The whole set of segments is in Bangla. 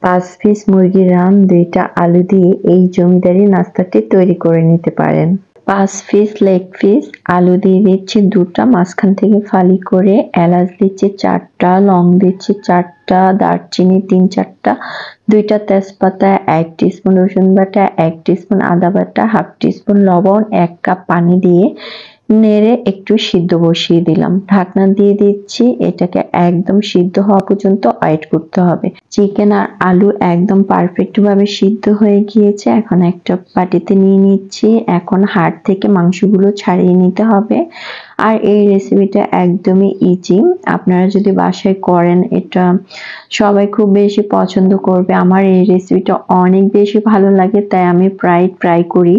5 পিস মুরগির রান 2টা আলু দিয়ে এই জমিদারি নাস্তাটি তৈরি করে নিতে পারেন। 5 পিস লেগ পিস আলু দিয়ে দিচ্ছি 2টা, মাঝখান থেকে ফালি করে এলাচ দিচ্ছি 4টা, লং দিচ্ছি 4টা, দারচিনি 3-4টা, 2টা তেজপাতা, 1 টিস্পুন রসুন বাটা, 1 টিস্পুন আদা বাটা, হাফ টিস্পুন লবণ, 1 কাপ পানি দিয়ে নেড়ে একটু সিদ্ধ বসিয়ে দিলাম। ঢাকনা দিয়ে দিচ্ছি, এটাকে একদম সিদ্ধ হওয়া পর্যন্ত ওয়েট করতে হবে। চিকেন আর আলু একদম পারফেক্ট ভাবে সিদ্ধ হয়ে গিয়েছে। এখন একটা বাটিতে নিয়ে নিচ্ছি। এখন হাড় থেকে মাংসগুলো ছাড়িয়ে নিতে হবে। আর এই রেসিপিটা একদমই ইজি। আপনারা যদি বাসায় করেন এটা সবাই খুব বেশি পছন্দ করবে। আমার এই রেসিপিটা অনেক বেশি ভালো লাগে, তাই আমি প্রায় ট্রাই করি।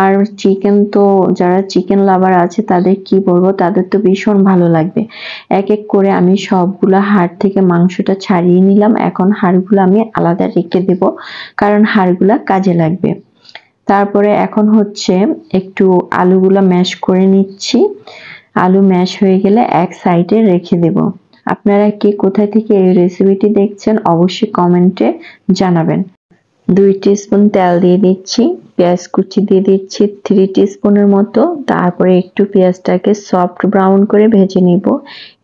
আর চিকেন তো যারা চিকেন লাভার আছে তাদের কি বলবো, তাদের তো ভীষণ ভালো লাগবে। এক এক করে আমি সবগুলা হাড় থেকে মাংসটা ছাড়িয়ে নিলাম। এখন হাড়গুলো আমি আলাদা রেখে দেব, কারণ হাড়গুলা কাজে লাগবে। তারপরে এখন হচ্ছে একটু আলুগুলা ম্যাশ করে নিচ্ছি। আলু ম্যাশ হয়ে গেলে এক সাইডে রেখে দেব। আপনারা কে কোথায় থেকে এই রেসিপিটি দেখছেন অবশ্যই কমেন্টে জানাবেন। 2 টিস্পুন তেল দিয়ে দিচ্ছি, পেঁয়াজ কুচি দিয়ে দিচ্ছি 3 টিস্পুনের মতো। তারপরে একটু পেঁয়াজটাকে সফট ব্রাউন করে ভেজে নিব।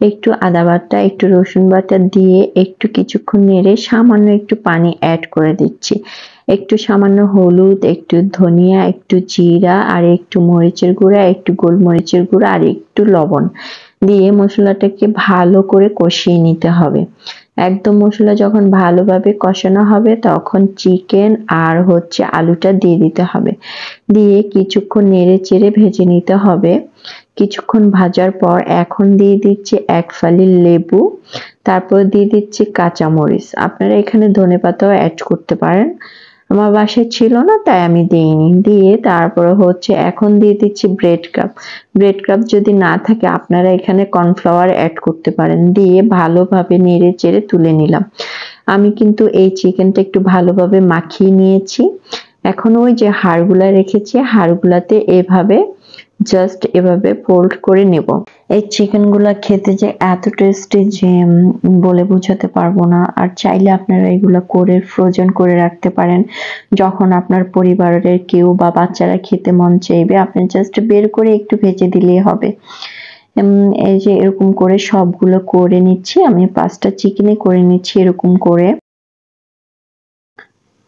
একটু আদা বাটা, একটু রসুন বাটা দিয়ে একটু কিছুক্ষণ নেড়ে সামান্য একটু পানি অ্যাড করে দিচ্ছি। একটু সামান্য হলুদ, একটু ধনিয়া, একটু জিরা আর একটু মরিচের গুঁড়া, একটু গোলমরিচের গুঁড়া আর একটু লবণ দিয়ে মশলাটাকে ভালো করে কষিয়ে নিতে হবে। একদম মশলা যখন ভালোভাবে কষানো হবে তখন চিকেন আর হচ্ছে আলুটা দিয়ে দিতে হবে। দিয়ে কিছুক্ষণ নেড়ে চেড়ে ভেজে নিতে হবে। কিছুক্ষণ ভাজার পর এখন দিয়ে দিচ্ছি 1 ফালি লেবু, তারপর দিয়ে দিচ্ছি কাঁচামরিচ। আপনারা এখানে ধনেপাতাও অ্যাড করতে পারেন, আমার বাসায় ছিল না তাই আমি দিইনি। দিয়ে তারপরে হচ্ছে এখন দিয়ে দিচ্ছি ব্রেড ক্রাম্ব। ব্রেড ক্রাম্ব যদি না থাকে আপনারা এখানে কর্নফ্লাওয়ার অ্যাড করতে পারেন। দিয়ে ভালোভাবে নেড়ে চেড়ে তুলে নিলাম। আমি কিন্তু এই চিকেনটা একটু ভালোভাবে মাখিয়ে নিয়েছি। এখন ওই যে হাড়গুলা রেখেছি, হাড়গুলাতে এভাবে জাস্ট এভাবে ফোল্ড করে নেব। এই চিকেন গুলা খেতে যে এত টেস্টি যে বলে বোঝাতে পারবো না। আর চাইলে আপনারা এগুলা করে ফ্রোজেন করে রাখতে পারেন। যখন আপনার পরিবারের কেউ বা বাচ্চারা খেতে মন চাইবে আপনি জাস্ট বের করে একটু ভেজে দিলেই হবে। এই যে এরকম করে সবগুলো করে নিচ্ছি, আমি 5টা চিকেনে করে নিচ্ছি এরকম করে।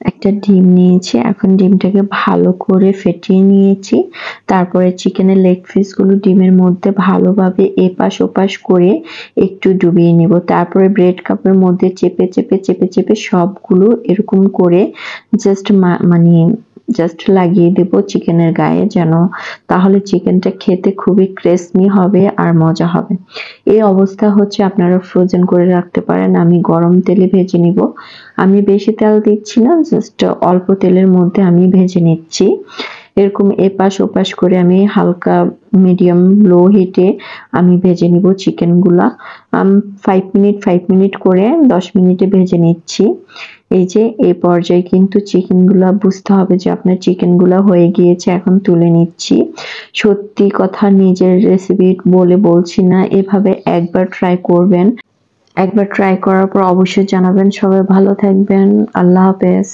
একটা ডিম নিয়েছি, এখন ডিমটাকে ভালো করে ফেটিয়ে নিয়েছি। তারপরে চিকেনের লেগ পিস গুলো ডিমের মধ্যে ভালোভাবে এপাশ ওপাশ করে একটু ডুবিয়ে নেব। তারপরে ব্রেড কাপের মধ্যে চেপে চেপে চেপে চেপে সবগুলো এরকম করে জাস্ট লাগিয়ে দেব চিকেনের গায়ে, যেন তাহলে চিকেনটা খেতে খুবই ক্রিসপি হবে আর মজা হবে। এই অবস্থা হচ্ছে আপনারা ফ্রোজেন করে রাখতে পারেন। আমি গরম তেলে ভেজে নিব। আমি বেশি তেল দিচ্ছি না, জাস্ট অল্প তেলের মধ্যে আমি ভেজে নিচ্ছি। এরকম এপাশ ওপাশ করে আমি হালকা মিডিয়াম লো হিটে আমি ভেজে নিব চিকেন গুলা। 5 মিনিট করে 10 মিনিটে ভেজে নিচ্ছি। এই যে এই পর্যায়ে কিন্তু চিকেন গুলা বুঝতে হবে যে আপনার চিকেন গুলা হয়ে গিয়েছে, এখন তুলে নিচ্ছি। সত্যি কথা নিজের রেসিপি বলে বলছি না, এভাবে একবার ট্রাই করবেন। একবার ট্রাই করার পর অবশ্যই জানাবেন। সবাই ভালো থাকবেন। আল্লাহ হাফেজ।